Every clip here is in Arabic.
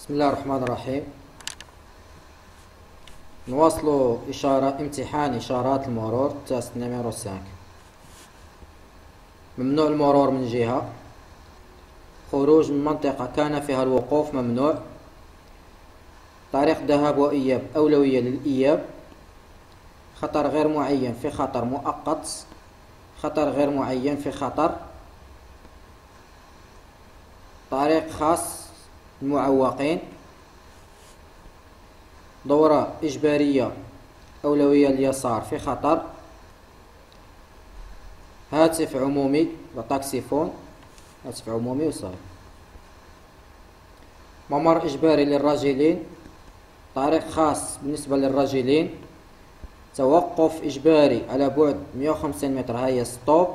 بسم الله الرحمن الرحيم. نواصل امتحان إشارات المرور تست نيميرو 5. ممنوع المرور من جهة، خروج من منطقة كان فيها الوقوف ممنوع، طريق ذهاب وإياب أولوية للإياب، خطر غير معين في خطر مؤقت، خطر غير معين في خطر، طريق خاص المعوقين، دورة إجبارية أولوية اليسار في خطر، هاتف عمومي وطاكسيفون، هاتف عمومي وصاير، ممر إجباري للراجلين، طريق خاص بالنسبة للراجلين، توقف إجباري على بعد 150 متر، هاهي ستوب،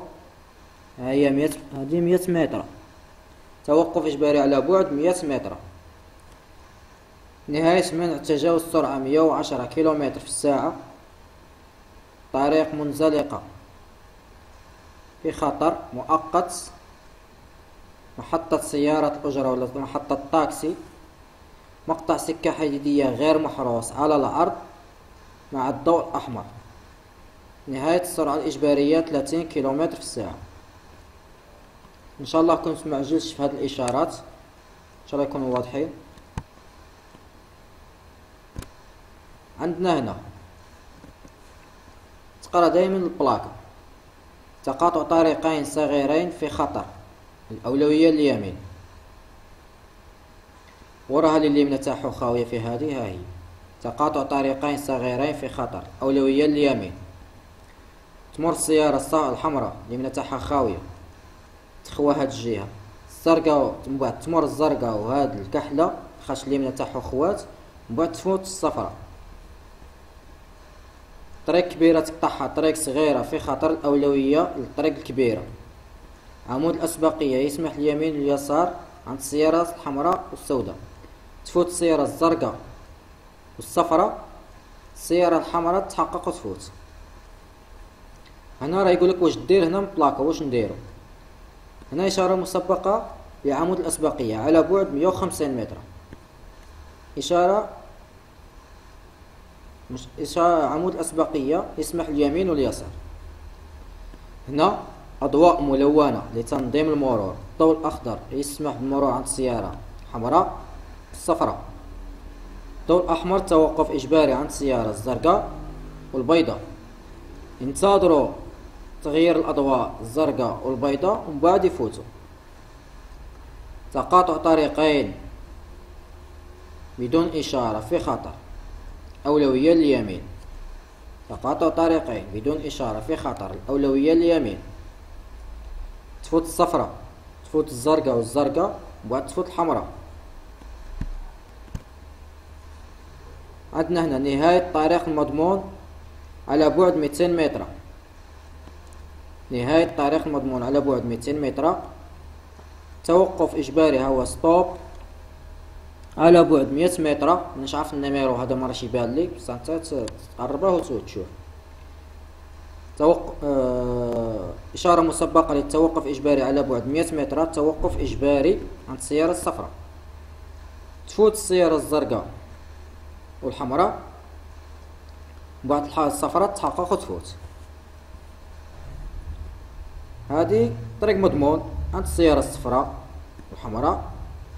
هاهي 100 متر، توقف إجباري على بعد 100 متر، نهاية منع تجاوز سرعة 110 كيلومتر في الساعة، طريق منزلقة في خطر مؤقت، محطة سيارة الأجرة ولا محطة طاكسي، مقطع سكة حديدية غير محروس على الأرض مع الضوء الأحمر، نهاية السرعة الإجبارية 30 كيلومتر في الساعة. إن شاء الله كنت معجلش في هذه الإشارات، إن شاء الله يكونوا واضحين. عندنا هنا تقرا دائما البلاكة، تقاطع طريقين صغيرين في خطر، الأولوية اليمين، وراها اليمين تاعو خاوية في هذه، هاهي تقاطع طريقين صغيرين في خطر، أولوية اليمين، تمر السيارة الحمراء اليمين تاعها خاوية تخوى هاد الجهة، الزرقاء من بعد تمر الزرقاء وهاد الكحلة خاش اليمين تاعو خوات، من بعد تفوت الصفراء، طريق كبيرة تقطعها طريق صغيرة في خطر، الأولوية للطريق الكبيرة، عمود الأسبقية يسمح اليمين واليسار عند السيارات الحمراء والسوداء، تفوت السيارة الزرقاء والصفراء، السيارة الحمراء تحقق وتفوت. هنا راه يقولك واش دير هنا من بلاكة، واش نديرو هنا؟ إشارة مسبقة لعمود الأسبقية على بعد 150 متر، إشارة عمود الأسبقية يسمح اليمين واليسار. هنا أضواء ملونة لتنظيم المرور، الضوء الأخضر يسمح بالمرور عند السيارة الحمراء الصفراء، الضوء الأحمر توقف إجباري عند السيارة الزرقاء والبيضاء، ينتظروا تغيير الأضواء الزرقاء والبيضاء ومن بعد يفوتوا. تقاطع طريقين بدون إشارة في خطر، أولوية اليمين، تقاطع طريقين بدون إشارة في خطر، الأولوية اليمين، تفوت الصفراء تفوت الزرقاء والزرقاء وبعد تفوت الحمراء. عندنا هنا نهاية الطريق المضمون على بعد 200 متر، نهاية الطريق المضمون على بعد 200 متر، توقف إجباري هو ستوب على بعد 100 متر. مانيش عارف النميرو هذا مراش يبان لي، بصح انت تقربه وتشوف. إشارة مسبقة للتوقف إجباري على بعد 100 متر، توقف إجباري عند السيارة الصفراء، تفوت السيارة الزرقاء والحمراء بعد الصفراء تحقق وتفوت. هذه طريق مضمون عند السيارة الصفراء والحمراء،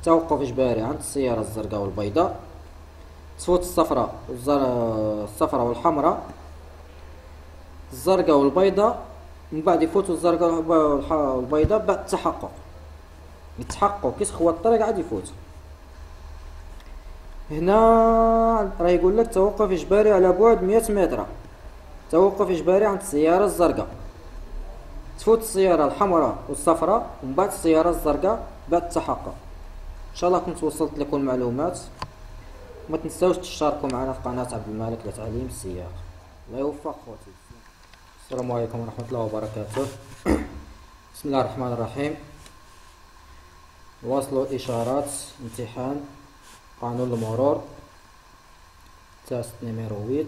توقف إجباري عند السيارة الزرقاء والبيضاء، تفوت الصفراء والحمراء، الزرقاء والبيضاء، من بعد يفوتوا الزرقاء والبيضاء بعد التحقق، يتحققوا كي تخوى الطريق عاد يفوتوا. هنا راه يقول لك توقف إجباري على بعد 100 متر، توقف إجباري عند السيارة الزرقاء، تفوت السيارة الحمراء والصفراء ومن بعد السيارة الزرقاء بعد التحقق. ان شاء الله كنت وصلت لكم المعلومات، ما تنساوش تشتركوا معنا في قناة عبد الملك لتعليم السياقة. الله يوفق خوتي. السلام عليكم ورحمة الله وبركاته. بسم الله الرحمن الرحيم. نواصل إشارات امتحان قانون المرور تست نيميرو 8.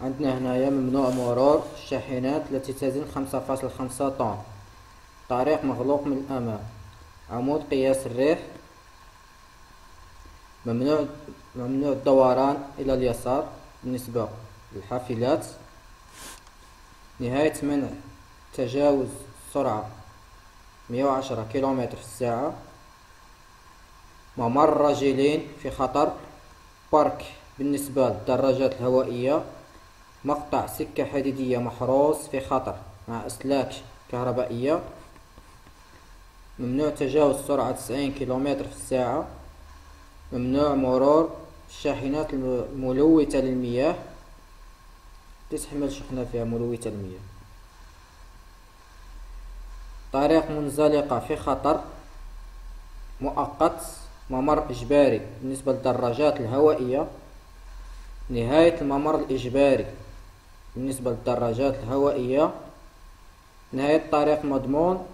عندنا هنايا ممنوع مرور الشاحنات التي تزن 5.5 طن، طريق مغلوق من الأمام، عمود قياس الريح، ممنوع ممنوع الدوران إلى اليسار بالنسبة للحافلات. نهاية منع تجاوز سرعة 110 كيلومتر في الساعة. ممر رجلين في خطر. بارك بالنسبة للدراجات الهوائية. مقطع سكة حديدية محروس في خطر مع أسلاك كهربائية. ممنوع تجاوز سرعة 90 كيلومتر في الساعة. ممنوع مرور الشاحنات الملوثة للمياه. تحمل شحنة فيها ملوثة للمياه. طريق منزلقة في خطر مؤقت. ممر إجباري بالنسبة للدراجات الهوائية. نهاية الممر الإجباري بالنسبة للدراجات الهوائية. نهاية الطريق مضمون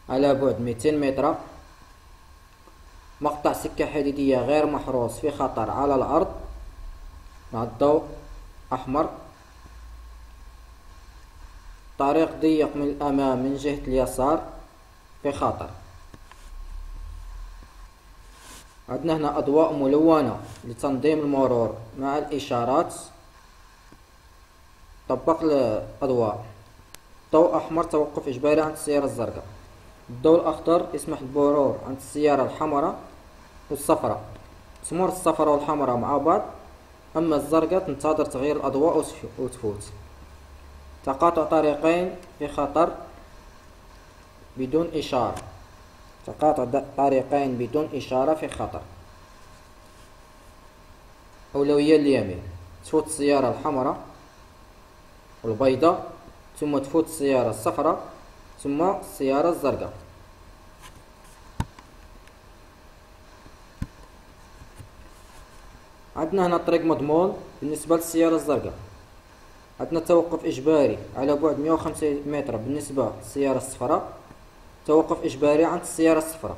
على بعد 200 متر. مقطع سكة حديدية غير محروس في خطر على الأرض مع الضوء أحمر. طريق ضيق من الأمام من جهة اليسار في خطر. عندنا هنا أضواء ملونة لتنظيم المرور مع الإشارات. طبق الأضواء. ضوء أحمر توقف إجباري عند السيارة الزرقاء. الضوء الأخضر يسمح بالمرور عند السيارة الحمراء والصفراء. تمر الصفراء والحمراء مع بعض، أما الزرقاء تنتظر تغيير الأضواء وتفوت. تقاطع طريقين في خطر بدون إشارة. تقاطع طريقين بدون إشارة في خطر. أولوية اليمين. تفوت السيارة الحمراء والبيضاء، ثم تفوت السيارة الصفراء، ثم السيارة الزرقاء. عندنا هنا طريق مضمون بالنسبة للسيارة الزرقاء. عندنا توقف إجباري على بعد 150 متر بالنسبة للسيارة الصفراء. توقف إجباري عند السيارة الصفراء.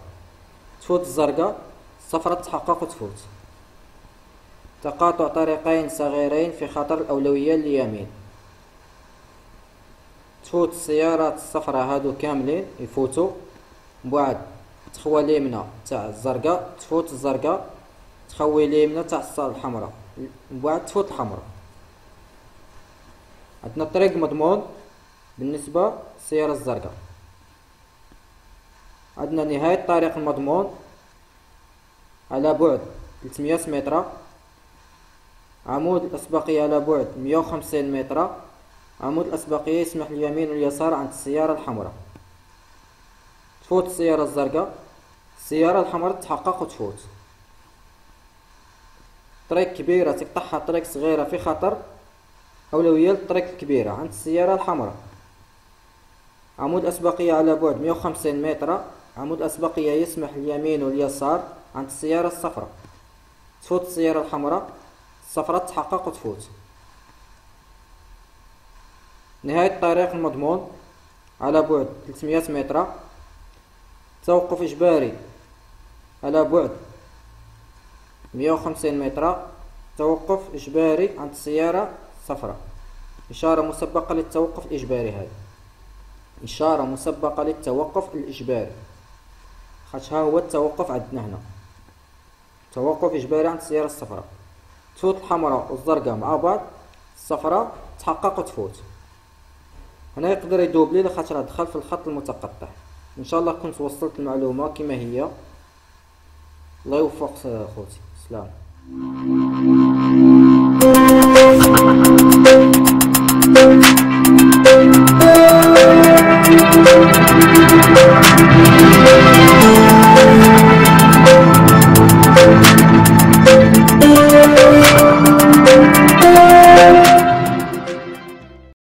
تفوت الزرقاء، الصفراء تتحقق وتفوت. تقاطع طريقين صغيرين في خطر. الأولوية اليمين. تفوت السيارات الصفراء هادو كاملين يفوتوا، بعد تخوى اليمنى تاع الزرقاء، تفوت الزرقاء، تخوي اليمنى تاع الحمراء، بعد تفوت الحمراء. عندنا طريق مضمون بالنسبة للسيارة الزرقاء. عندنا نهاية الطريق المضمون على بعد 300 متر. عمود الأسبقية على بعد 150 متر. عمود الأسبقية يسمح اليمين واليسار عند السيارة الحمراء. تفوت السيارة الزرقاء، السيارة الحمراء تتحقق وتفوت. طريق كبيرة تقطعها طريق صغيرة في خطر. أولوية للطريق الكبيرة عند السيارة الحمراء. عمود أسبقية على بعد 150 متر. عمود أسبقية يسمح اليمين واليسار عند السيارة الصفراء. تفوت السيارة الحمراء، الصفراء تتحقق وتفوت. نهاية الطريق المضمون على بعد 300 متر. توقف إجباري على بعد 150 متر. توقف إجباري عند السيارة الصفراء. إشارة مسبقة للتوقف الإجباري. هذه إشارة مسبقة للتوقف الإجباري، خاطش ها هو التوقف عندنا هنا. توقف إجباري عند السيارة الصفراء. تفوت الحمراء والزرقاء مع بعض، الصفراء تحقق وتفوت. هنا يقدر يدوبلي لخاطر دخل في الخط المتقطع. ان شاء الله كنت وصلت المعلومة كما هي. الله يوفق خوتي. سلام.